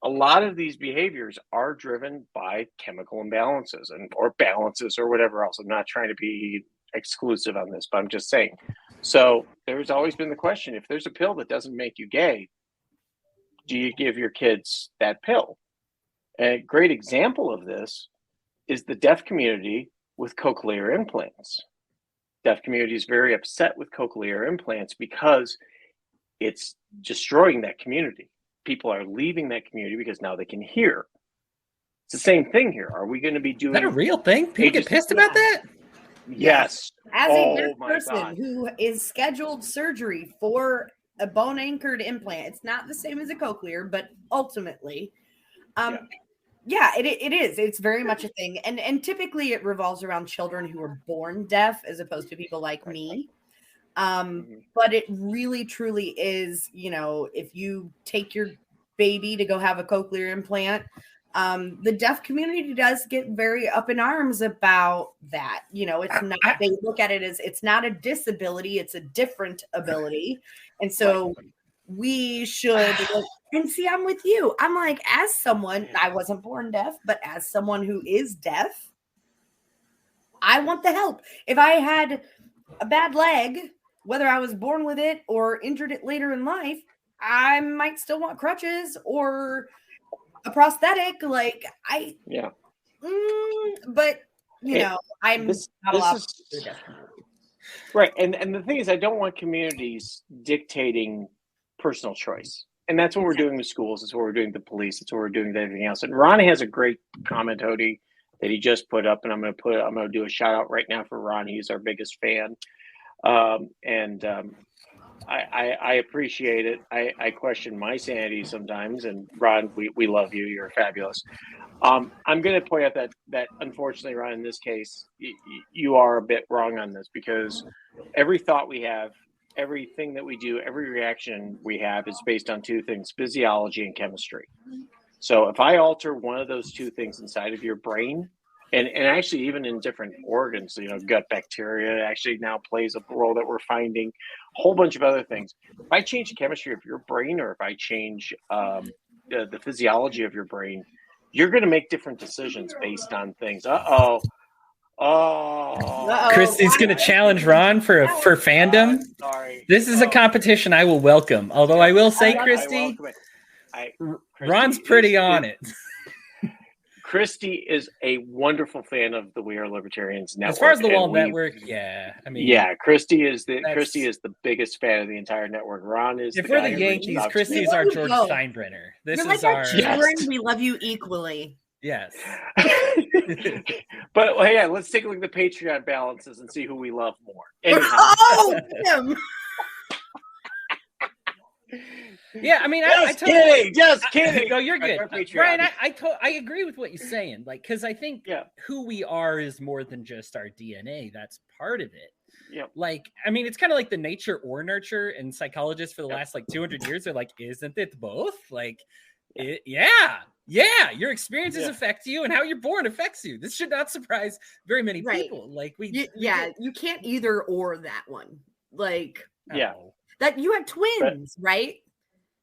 a lot of these behaviors are driven by chemical imbalances or balances or whatever else. I'm not trying to be exclusive on this, but I'm just saying. So there's always been the question, if there's a pill that doesn't make you gay, do you give your kids that pill? A great example of this is the deaf community with cochlear implants. Deaf community is very upset with cochlear implants because it's destroying that community. People are leaving that community because now they can hear. It's the same thing here. Are we going to be doing... Is that a real thing? People get pissed about that? Yes. As a deaf person who is scheduled surgery for a bone anchored implant, it's not the same as a cochlear, but ultimately, it is. It's very much a thing. And typically it revolves around children who are born deaf as opposed to people like me. But it really truly is, if you take your baby to go have a cochlear implant, the deaf community does get very up in arms about that. It's not, they look at it as it's not a disability, it's a different ability. And so we should, and see, I'm with you. I'm like, as someone, I wasn't born deaf, but as someone who is deaf, I want the help. If I had a bad leg, whether I was born with it or injured it later in life, I might still want crutches or a prosthetic. But I'm not allowed to do that. Right. And the thing is, I don't want communities dictating personal choice. And that's what we're doing with schools. It's what we're doing with the police. It's what we're doing with everything else. And Ronnie has a great comment, Hodey, that he just put up. And I'm going to do a shout out right now for Ronnie. He's our biggest fan. I appreciate it. I question my sanity sometimes, and Ron, we love you. You're fabulous. I'm going to point out that unfortunately, Ron, in this case, you are a bit wrong on this, because every thought we have, everything that we do, every reaction we have is based on two things: physiology and chemistry. So if I alter one of those two things inside of your brain, and actually even in different organs, gut bacteria actually now plays a role that we're finding, a whole bunch of other things. If I change the chemistry of your brain, or if I change the physiology of your brain, you're going to make different decisions based on things. Oh, Christy's going to challenge Ron for fandom. Sorry. This is a competition I will welcome. Although I will say, Christy, Ron's pretty on it. Christy is a wonderful fan of the We Are Libertarians network. As far as the Wall Network, yeah. I mean, yeah, Christy is the biggest fan of the entire network. Ron is. If we're the Yankees, Christy's our George Steinbrenner. This You're is like our children. We love you equally. Yes. But yeah, let's take a look at the Patreon balances and see who we love more. Anyhow. Oh, him. Yeah, I mean, just kidding. No, you're good, Brian. I agree with what you're saying, like, because I think who we are is more than just our DNA. That's part of it. Yeah. Like, I mean, it's kind of like the nature or nurture, and psychologists for the last 200 years are like, isn't it both? Like, your experiences affect you, and how you're born affects you. This should not surprise very many people. Like you can't either or that one. Like, that you have twins, right?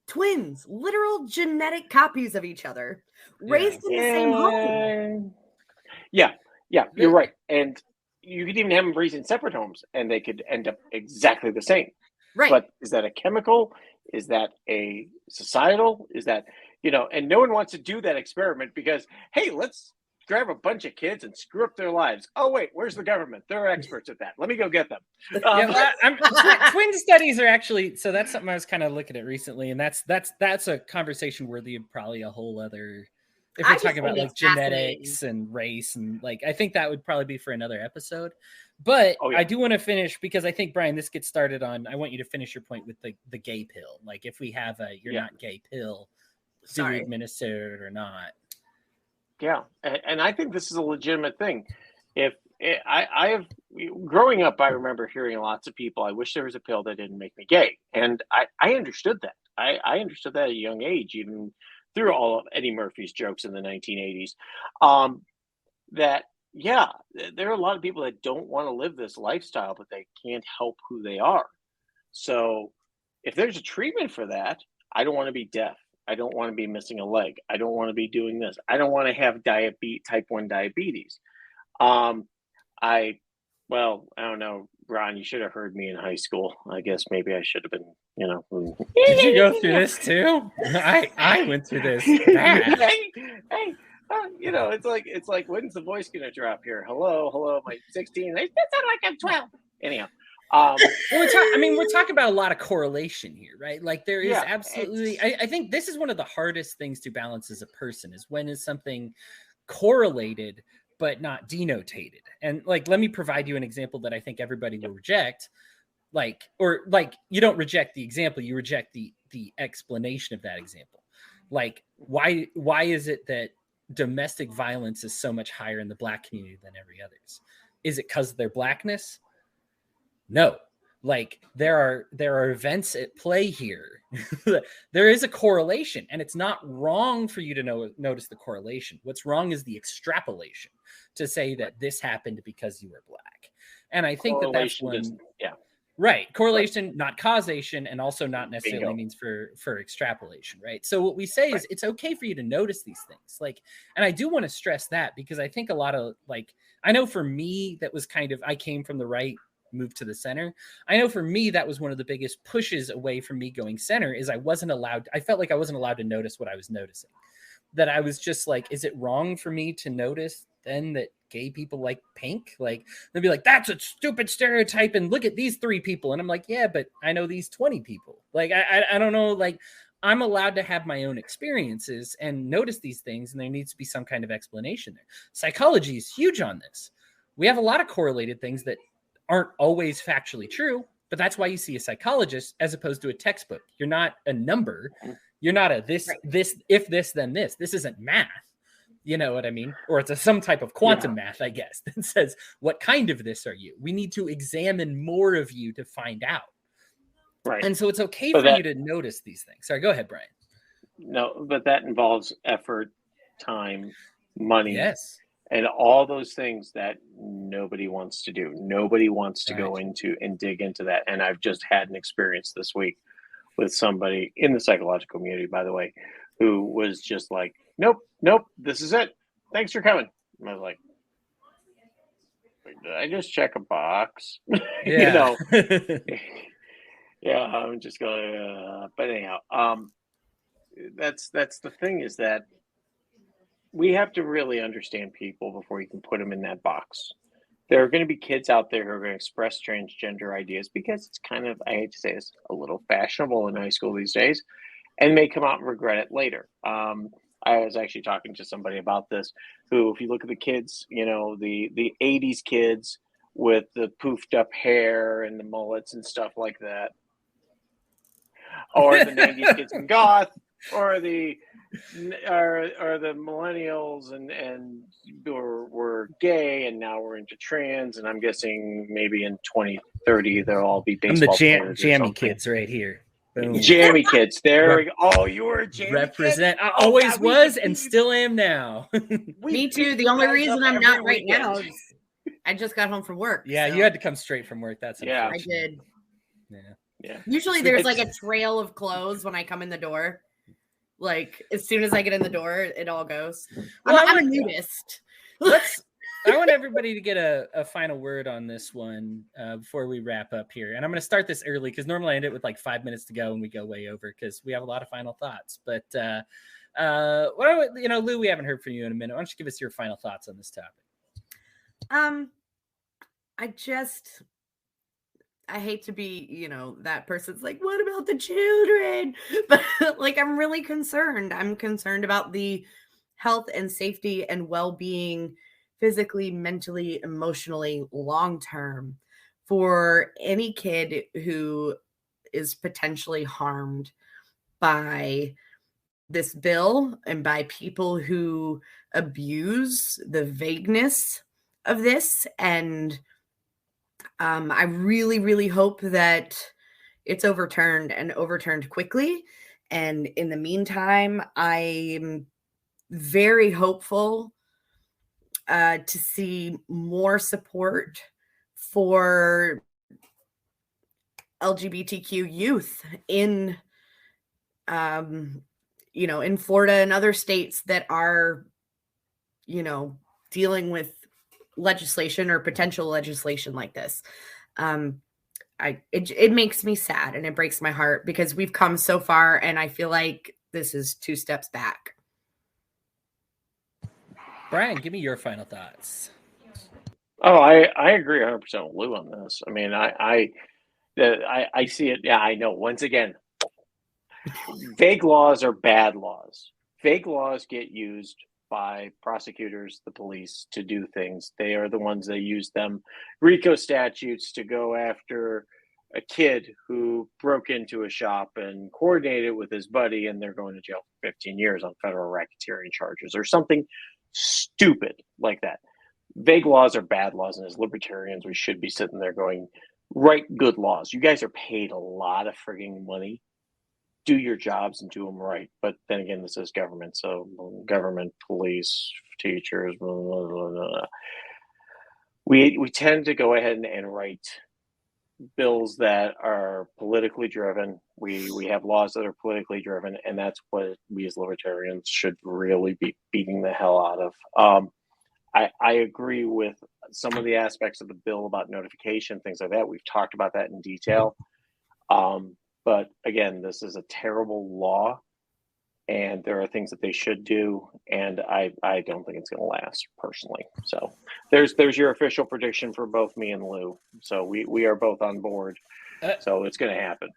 Twins, literal genetic copies of each other, raised in the same home. Yeah, you're right. And you could even have them raised in separate homes, and they could end up exactly the same. Right. But is that a chemical? Is that a societal? Is that, and no one wants to do that experiment because, hey, let's grab a bunch of kids and screw up their lives. Oh, wait, where's the government? They're experts at that. Let me go get them. Twin studies are actually, so that's something I was kind of looking at recently. And that's a conversation worthy of probably a whole other, if we're talking about like genetics and race, and like, I think that would probably be for another episode. But I do want to finish, because I think, Brian, this gets started on, I want you to finish your point with the gay pill. Like, if we have a you're not gay pill, do we administer it or not? Yeah, and I think this is a legitimate thing. If I have growing up, I remember hearing lots of people, I wish there was a pill that didn't make me gay. And I understood that. I understood that at a young age, even through all of Eddie Murphy's jokes in the 1980s. That, there are a lot of people that don't want to live this lifestyle, but they can't help who they are. So if there's a treatment for that, I don't want to be deaf. I don't want to be missing a leg. I don't want to be doing this. I don't want to have type 1 diabetes. I don't know, Ron, you should have heard me in high school. I guess maybe I should have been, Did you go through this too? I went through this. Hey, it's like, when's the voice going to drop here? Hello, am I 16? They sound like I'm 12. Anyhow. We're talking about a lot of correlation here, right? Like, there is absolutely, I think this is one of the hardest things to balance as a person, is when is something correlated but not denotated. And like, let me provide you an example that I think everybody will reject. You don't reject the example, you reject the explanation of that example. Like, why is it that domestic violence is so much higher in the Black community than every others? Is it because of their Blackness? No. Like, there are events at play here. There is a correlation, and it's not wrong for you to notice the correlation. What's wrong is the extrapolation to say that this happened because you were Black. And I think that's one. Right. Correlation, not causation, and also not necessarily means for extrapolation, right? So what we say is it's okay for you to notice these things. Like, and I do want to stress that, because I think a lot of, like, I know for me, that was kind of, I came from the right, moved to the center. I know for me, that was one of the biggest pushes away from me going center, is I felt like I wasn't allowed to notice what I was noticing. That I was just like, is it wrong for me to notice then that gay people like pink? Like, they'd be like, that's a stupid stereotype, and look at these 3 people. And I'm like, yeah, but I know these 20 people. Like, I don't know, like, I'm allowed to have my own experiences and notice these things, and there needs to be some kind of explanation there. Psychology is huge on this. We have a lot of correlated things that aren't always factually true. But that's why you see a psychologist as opposed to a textbook. You're not a number. You're not a this, if this, then this. This isn't math. You know what I mean? Or it's some type of quantum math, I guess, that says, what kind of this are you? We need to examine more of you to find out. Right. And so it's okay for you to notice these things. Sorry, go ahead, Brian. No, but that involves effort, time, money. Yes. And all those things that nobody wants to do. Nobody wants to go into and dig into that. And I've just had an experience this week with somebody in the psychological community, by the way, who was just like, nope, this is it. Thanks for coming. And I was like, did I just check a box? Yeah. Yeah, I'm just going, but anyhow, that's the thing, is that we have to really understand people before you can put them in that box. There are going to be kids out there who are going to express transgender ideas because it's kind of, I hate to say this, a little fashionable in high school these days, and may come out and regret it later. I was actually talking to somebody about this who, if you look at the kids, the 80s kids with the poofed up hair and the mullets and stuff like that, or the 90s kids in goth, or the millennials and were gay and now we're into trans, and I'm guessing maybe in 2030 they'll all be baseball players. Jammy kids right here. Boom. Jammy kids. There we go. Oh, you were a Jammy represent. Kid? I always was and still am now. Me too. The only reason I'm not right now is I just got home from work. Yeah, so. You had to come straight from work. That's I did. Yeah. Usually there's like a trail of clothes when I come in the door. Like as soon as I get in the door, it all goes. Well, I'm a nudist. I want everybody to get a final word on this one before we wrap up here. And I'm going to start this early because normally I end it with like 5 minutes to go and we go way over because we have a lot of final thoughts. But, Lou, we haven't heard from you in a minute. Why don't you give us your final thoughts on this topic? I hate to be, that person's like, what about the children? But like, I'm really concerned. I'm concerned about the health and safety and well-being, physically, mentally, emotionally, long-term for any kid who is potentially harmed by this bill and by people who abuse the vagueness of this. And I really, really hope that it's overturned and overturned quickly. And in the meantime, I'm very hopeful to see more support for LGBTQ youth in Florida and other states that are, dealing with legislation or potential legislation like this. It makes me sad and it breaks my heart because we've come so far and I feel like this is 2 steps back. Brian, give me your final thoughts. Oh, I agree 100% with Lou on this. I mean, I see it. Yeah, I know. Once again, vague laws are bad laws. Vague laws get used by prosecutors, the police, to do things. They are the ones that use them. RICO statutes to go after a kid who broke into a shop and coordinated with his buddy, and they're going to jail for 15 years on federal racketeering charges or something stupid like that. Vague laws are bad laws, and as libertarians, we should be sitting there going, write good laws. You guys are paid a lot of frigging money. Do your jobs and do them right. But then again, this is government. So government, police, teachers, blah, blah, blah, blah. We tend to go ahead and write bills that are politically driven. We have laws that are politically driven, and that's what we as libertarians should really be beating the hell out of. I agree with some of the aspects of the bill about notification, things like that. We've talked about that in detail. But again, this is a terrible law, and there are things that they should do, and I don't think it's going to last personally. So there's your official prediction for both me and Lou. So we are both on board. So it's going to happen.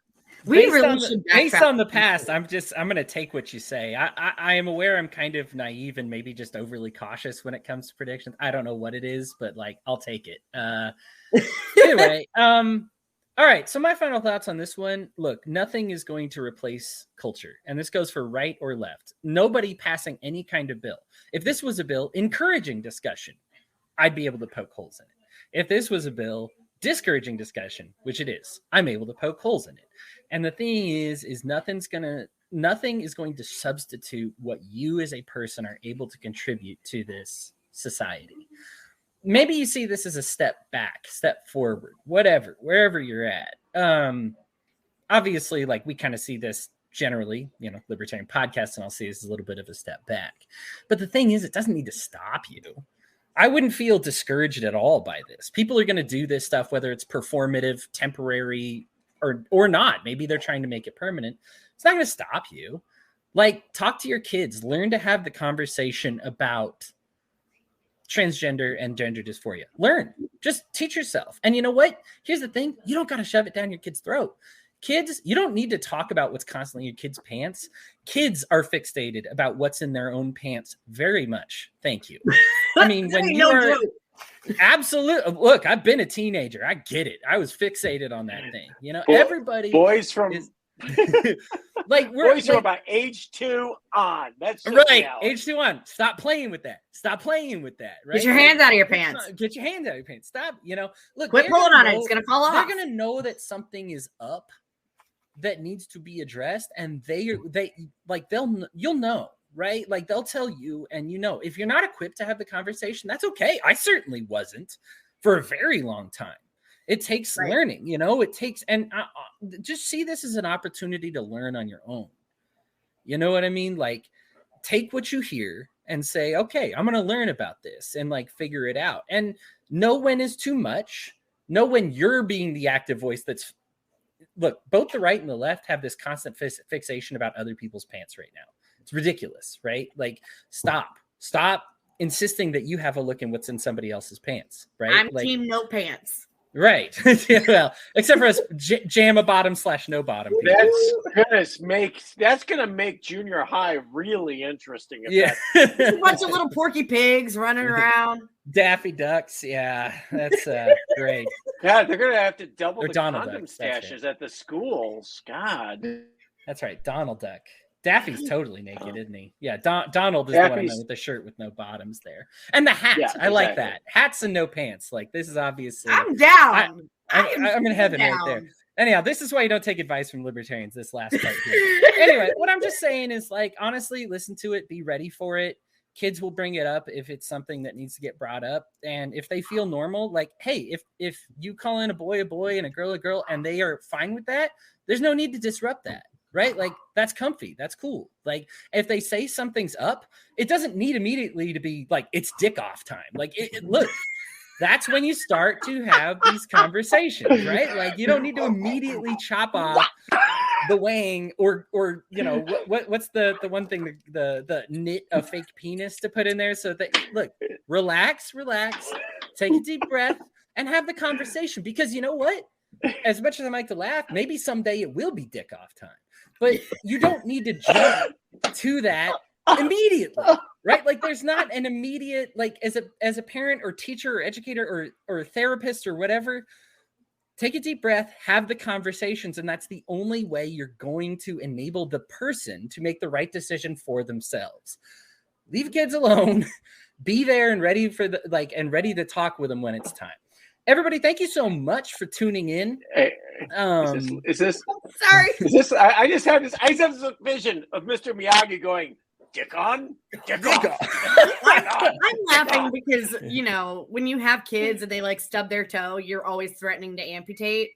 Based on the past, I'm going to take what you say. I am aware I'm kind of naive and maybe just overly cautious when it comes to predictions. I don't know what it is, but like I'll take it. Anyway, All right, so my final thoughts on this one. Look, nothing is going to replace culture, and this goes for right or left. Nobody passing any kind of bill. If this was a bill encouraging discussion, I'd be able to poke holes in it. If this was a bill discouraging discussion, which it is, I'm able to poke holes in it. And the thing is nothing is going to substitute what you as a person are able to contribute to this society. Maybe you see this as a step back, step forward, whatever, wherever you're at. Obviously, like we kind of see this generally, libertarian podcasts, and I'll see this as a little bit of a step back. But the thing is, it doesn't need to stop you. I wouldn't feel discouraged at all by this. People are going to do this stuff, whether it's performative, temporary, or not. Maybe they're trying to make it permanent. It's not going to stop you. Like, talk to your kids. Learn to have the conversation about transgender and gender dysphoria. Learn. Just teach yourself. And you know what? Here's the thing. You don't got to shove it down your kid's throat. Kids, you don't need to talk about what's constantly in your kids' pants. Kids are fixated about what's in their own pants very much. Thank you. I mean, when you are absolutely, look, I've been a teenager. I get it. I was fixated on that thing. Everybody boys from like boys from about age 2 on. That's right. Age 2 on. Stop playing with that. Right? Get your hands out of your pants. Get your hands out of your pants. Stop. Look. Quit pulling on it. It's gonna fall off. They're gonna know that something is up that needs to be addressed, and you'll know, right? Like they'll tell you, and if you're not equipped to have the conversation, that's okay. I certainly wasn't for a very long time. It takes learning, it takes, and just see this as an opportunity to learn on your own. You know what I mean? Like, take what you hear and say, okay, I'm going to learn about this and like figure it out. And know when is too much. Know when you're being the active voice that's, look, both the right and the left have this constant fixation about other people's pants right now. It's ridiculous, right? Like, stop insisting that you have a look in what's in somebody else's pants, right? I'm like, team no pants. Right. Well, except for us JAMA bottom / no bottom. That's gonna make junior high really interesting. Yeah. A bunch of little Porky Pigs running around. Daffy Ducks. Yeah, that's great. God, they're gonna have to double or the Donald condom Ducks, stashes at the schools. God. That's right. Donald Duck. Daffy's totally naked, isn't he? Yeah, Donald is the one with the shirt with no bottoms there. And the hat. Yeah, I like that. Hats and no pants. Like, this is obviously... I'm down. I'm in heaven right there. Anyhow, this is why you don't take advice from libertarians, this last part here. Anyway, what I'm just saying is, like, honestly, listen to it. Be ready for it. Kids will bring it up if it's something that needs to get brought up. And if they feel normal, like, hey, if you call in a boy and a girl, and they are fine with that, there's no need to disrupt that. Right? Like, that's comfy. That's cool. Like, if they say something's up, it doesn't need immediately to be like, it's dick off time. Like, look, that's when you start to have these conversations, right? Like, you don't need to immediately chop off the wang or what's the one thing, the knit a fake penis to put in there. So that, look, relax, take a deep breath and have the conversation, because you know what? As much as I like to laugh, maybe someday it will be dick off time. But you don't need to jump to that immediately, right? Like, there's not an immediate, like, as a parent or teacher or educator or therapist or whatever, take a deep breath, have the conversations, and that's the only way you're going to enable the person to make the right decision for themselves. Leave kids alone, be there and ready for ready to talk with them when it's time. Everybody, thank you so much for tuning in. Hey, is this? Sorry. Is this? I just have this vision of Mr. Miyagi going, "Dick on, dick off." I'm laughing because when you have kids and they like stub their toe, you're always threatening to amputate.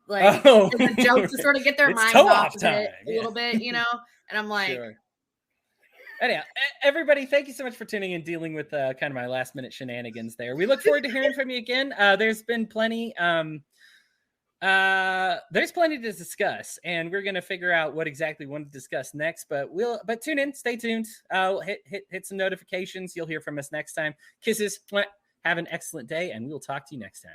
Like, it's a joke to sort of get their mind off of it a little bit, And I'm like. Sure. Anyhow, everybody, thank you so much for tuning in, dealing with kind of my last minute shenanigans there. We look forward to hearing from you again. There's been plenty. There's plenty to discuss, and we're going to figure out what exactly we want to discuss next. But tune in, stay tuned. Hit some notifications. You'll hear from us next time. Kisses. Have an excellent day, and we'll talk to you next time.